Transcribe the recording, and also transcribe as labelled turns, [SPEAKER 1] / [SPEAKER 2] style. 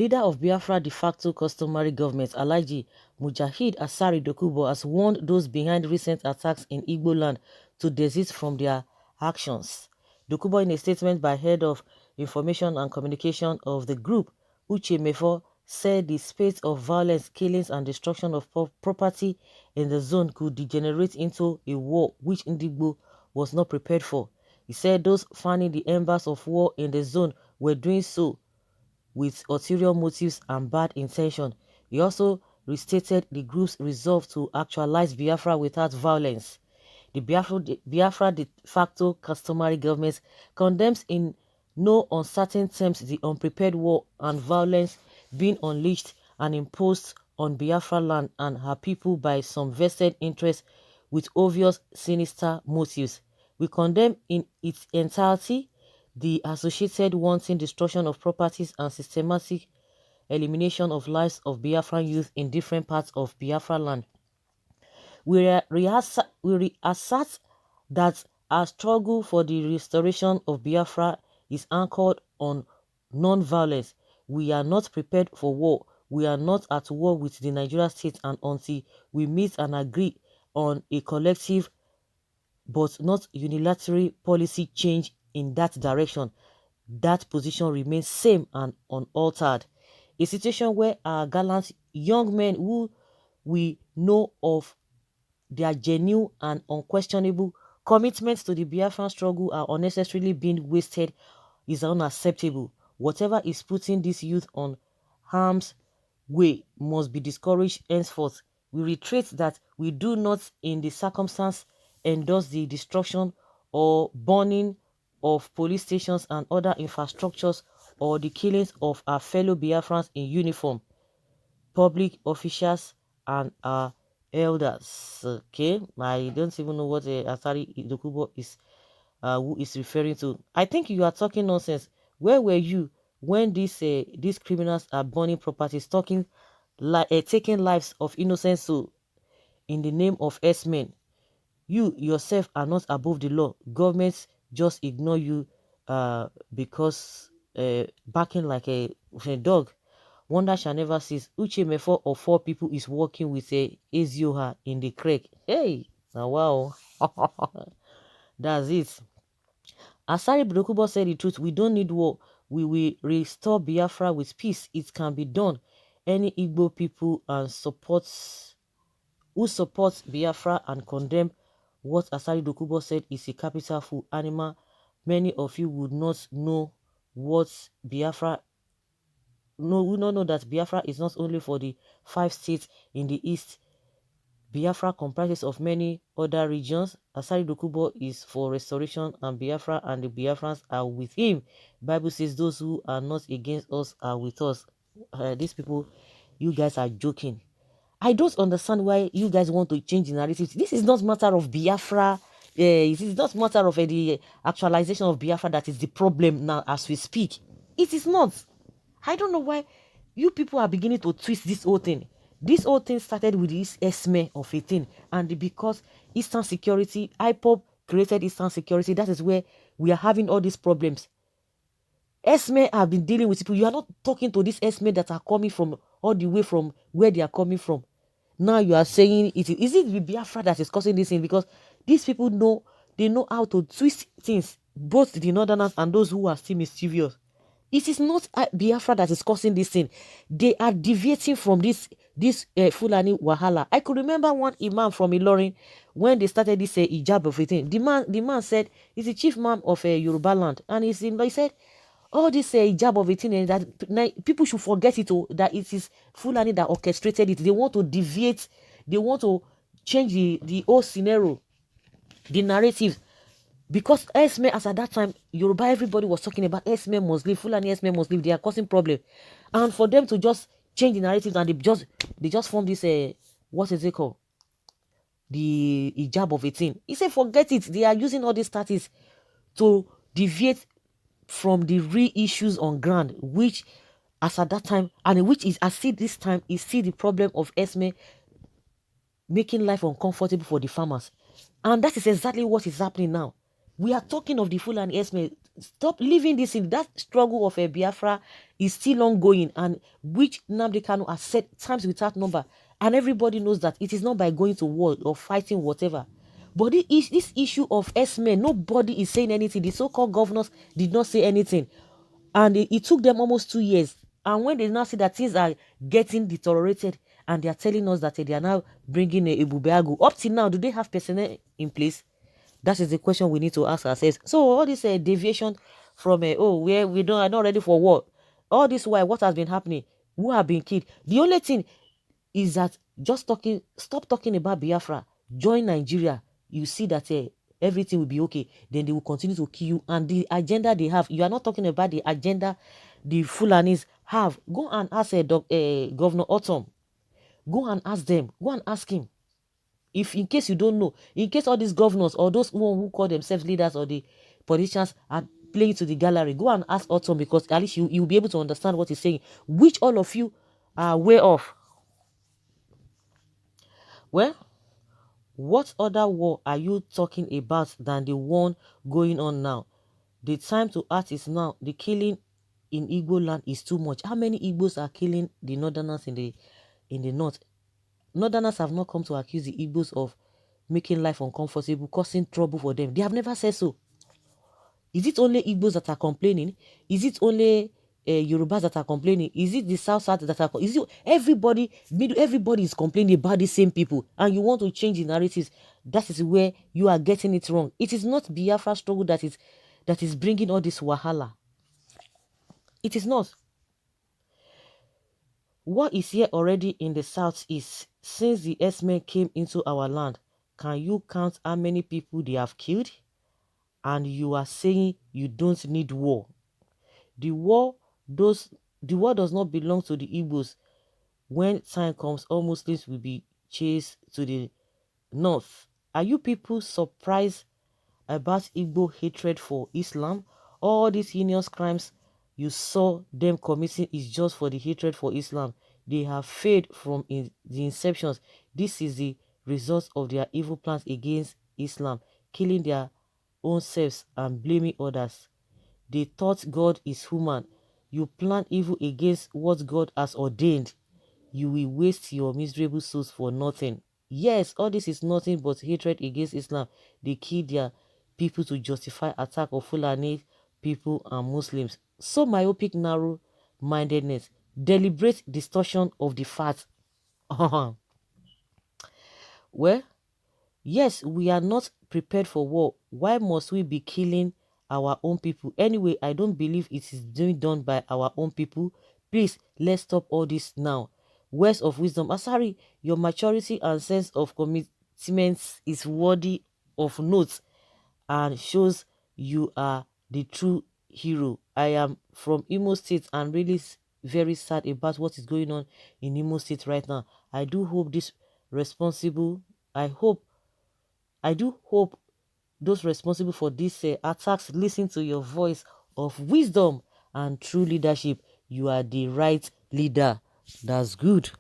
[SPEAKER 1] leader of Biafra de facto customary government, Alhaji Mujahid Asari Dokubo, has warned those behind recent attacks in Igbo land to desist from their actions. Dokubo, in a statement by head of information and communication of the group, Uche Mefo, said the spate of violence, killings and destruction of property in the zone could degenerate into a war which Igbo was not prepared for. He said those fanning the embers of war in the zone were doing so with ulterior motives and bad intention. He also restated the group's resolve to actualize Biafra without violence. The Biafra de facto customary government condemns in no uncertain terms the unprepared war and violence being unleashed and imposed on Biafra land and her people by some vested interests with obvious sinister motives. We condemn in its entirety the associated wanton destruction of properties and systematic elimination of lives of Biafran youth in different parts of Biafra land. We reassert that our struggle for the restoration of Biafra is anchored on non-violence. We are not prepared for war. We are not at war with the Nigerian state, and until we meet and agree on a collective but not unilateral policy change in that direction, that position remains same and unaltered. A situation where our gallant young men who we know of their genuine and unquestionable commitments to the Biafran struggle are unnecessarily being wasted is unacceptable. Whatever is putting this youth on harm's way must be discouraged henceforth. We reiterate that we do not, in the circumstance, endorse the destruction or burning of police stations and other infrastructures or the killings of our fellow Biafrans in uniform, public officials, and our elders. Okay, I don't even know what Asari Dokubo is who is referring to. I think you are talking nonsense. Where were you when these criminals are burning properties, taking lives of innocent souls in the name of S-men? You yourself are not above the law. Governments just ignore you because barking like a dog. Wonder shall never cease. Uche Mefo of four people is working with a Ezioha in the creek. Hey, now wow. That's it. Asari Dokubo said the truth. We don't need war. We will restore Biafra with peace. It can be done. Any Igbo people who supports Biafra and condemn what Asari Dokubo said is a capital fool animal. Many of you would not know what Biafra. No, we don't know that Biafra is not only for the 5 states in the east. Biafra comprises of many other regions. Asari Dokubo is for restoration, and Biafra and the Biafrans are with him. Bible says those who are not against us are with us. These people, you guys are joking. I don't understand why you guys want to change the narrative. This is not matter of Biafra. It is not matter of the actualization of Biafra that is the problem now as we speak. It is not. I don't know why you people are beginning to twist this whole thing. This whole thing started with this esme of a thing, and because Eastern Security, IPOB created Eastern Security, that is where we are having all these problems. Esme have been dealing with people. You are not talking to these Esme that are coming from all the way from where they are coming from. Now you are saying is it the Biafra that is causing this thing? Because these people know how to twist things, both the northerners and those who are still mischievous. It is not Biafra that is causing this thing. They are deviating from this Fulani Wahala. I could remember one imam from Ilorin when they started this hijab of a thing. The man said he's the chief imam of Yoruba land, and he said all this hijab of a thing, and that people should forget it. That it is Fulani that orchestrated it. They want to deviate. They want to change the whole scenario, the narrative. Because Esme, as at that time, Yoruba, everybody was talking about Esme must leave, Fulani Esme must leave. They are causing problem, and for them to just change the narrative, and they just form this what is it called? The hijab of a thing. He said, forget it. They are using all these tactics to deviate from the real issues on ground, which, as at that time, and which is, as see this time, is still the problem of Esme making life uncomfortable for the farmers, and that is exactly what is happening now. We are talking of the Fulani Esme. Stop living this in that struggle of a Biafra is still ongoing, and which Nnamdi Kanu has said times without number, and everybody knows that it is not by going to war or fighting whatever. But this issue of S-men, nobody is saying anything. The so-called governors did not say anything, and it took them almost 2 years. And when they now see that things are getting deteriorated, and they are telling us that they are now bringing a Ebubeagu, up till now, do they have personnel in place? That is the question we need to ask ourselves. So all this deviation from oh, where we don't are not ready for war. All this while, what has been happening? Who have been killed? The only thing is that just talking, stop talking about Biafra. Join Nigeria. You see that everything will be okay. Then they will continue to kill you. And the agenda they have, you are not talking about the agenda the Fulanis have. Go and ask Governor Autumn. Go and ask them. Go and ask him. If in case you don't know, in case all these governors or those who call themselves leaders or the politicians are playing to the gallery, go and ask Autumn, because at least you'll be able to understand what he's saying, which all of you are aware of. Well, what other war are you talking about than the one going on now? The time to act is now. The killing in Igbo land is too much. How many Igbos are killing the northerners in the north? Northerners have not come to accuse the Igbos of making life uncomfortable, causing trouble for them. They have never said so. Is it only Igbos that are complaining? Is it only Yorubas that are complaining? Is it the South that are? Is it everybody? Everybody is complaining about the same people, and you want to change the narratives. That is where you are getting it wrong. It is not Biafra struggle that is bringing all this wahala. It is not. What is here already in the South is, since the S-men came into our land, can you count how many people they have killed? And you are saying you don't need war. The war does not belong to the Igbos. When time comes, all Muslims will be chased to the north. Are you people surprised about Igbo hatred for Islam? All these heinous crimes you saw them committing is just for the hatred for Islam. They have failed from the inceptions. This is the result of their evil plans against Islam, killing their own selves and blaming others. They thought God is human. You plan evil against what God has ordained. You will waste your miserable souls for nothing. Yes, all this is nothing but hatred against Islam. They kill their people to justify attack of Fulani people and Muslims. So myopic, narrow-mindedness, deliberate distortion of the facts. Well, yes, we are not prepared for war. Why must we be killing our own people? Anyway, I don't believe it is being done by our own people. Please, let's stop all this now. Words of wisdom. Asari, your maturity and sense of commitment is worthy of note and shows you are the true hero. I am from Imo State and really very sad about what is going on in Imo State right now. I do hope this responsible, I do hope those responsible for these attacks listen to your voice of wisdom and true leadership. You are the right leader. That's good.